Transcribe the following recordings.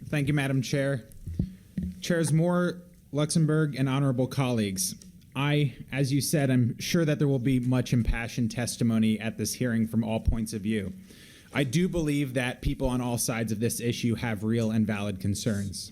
Thank you, Madam Chair. Chairs Moore, Luxembourg, and honorable colleagues, as you said, I'm sure that there will be much impassioned testimony at this hearing from all points of view. I do believe that people on all sides of this issue have real and valid concerns.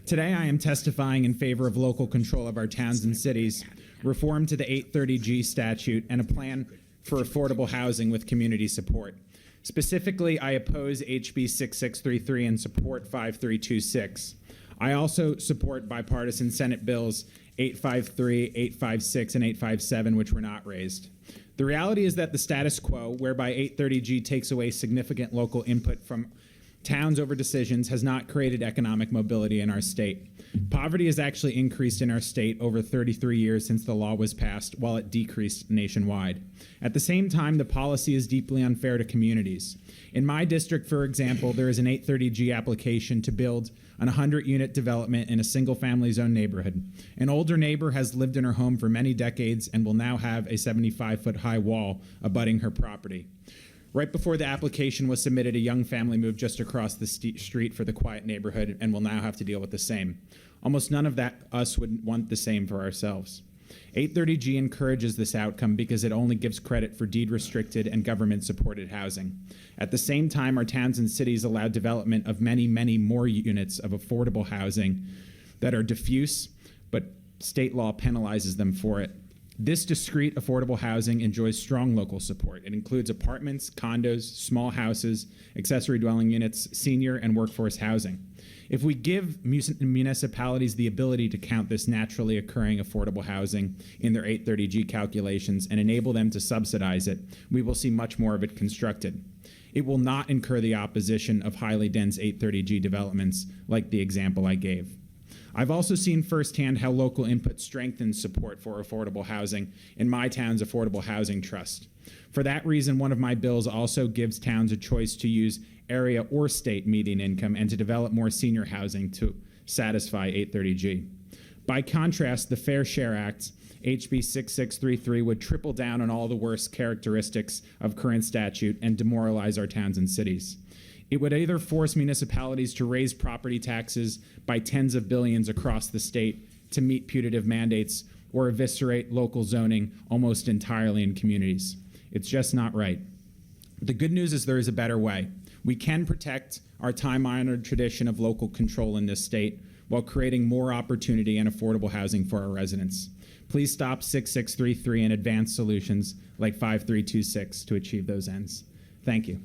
Today, I am testifying in favor of local control of our towns and cities, reform to the 830G statute, and a plan for affordable housing with community support. Specifically, I oppose HB 6633 and support 5326. I also support bipartisan Senate bills 853, 856, and 857, which were not raised. The reality is that the status quo, whereby 830G takes away significant local input from towns over decisions, has not created economic mobility in our state. Poverty has actually increased in our state over 33 years since the law was passed, while it decreased nationwide. At the same time, the policy is deeply unfair to communities. In my district, for example, there is an 830G application to build an 100-unit development in a single-family zone neighborhood. An older neighbor has lived in her home for many decades and will now have a 75-foot-high wall abutting her property. Right before the application was submitted, a young family moved just across the street for the quiet neighborhood and will now have to deal with the same. Almost none of us would want the same for ourselves. 830G encourages this outcome because it only gives credit for deed-restricted and government-supported housing. At the same time, our towns and cities allow development of many, many more units of affordable housing that are diffuse, but state law penalizes them for it. This discrete affordable housing enjoys strong local support. It includes apartments, condos, small houses, accessory dwelling units, senior and workforce housing. If we give municipalities the ability to count this naturally occurring affordable housing in their 830G calculations and enable them to subsidize it, we will see much more of it constructed. It will not incur the opposition of highly dense 830G developments like the example I gave. I've also seen firsthand how local input strengthens support for affordable housing in my town's Affordable Housing Trust. For that reason, one of my bills also gives towns a choice to use area or state median income and to develop more senior housing to satisfy 830G. By contrast, the Fair Share Act, HB 6633, would triple down on all the worst characteristics of current statute and demoralize our towns and cities. It would either force municipalities to raise property taxes by tens of billions across the state to meet putative mandates or eviscerate local zoning almost entirely in communities. It's just not right. The good news is there is a better way. We can protect our time-honored tradition of local control in this state while creating more opportunity and affordable housing for our residents. Please stop 6633 and advance solutions like 5326 to achieve those ends. Thank you.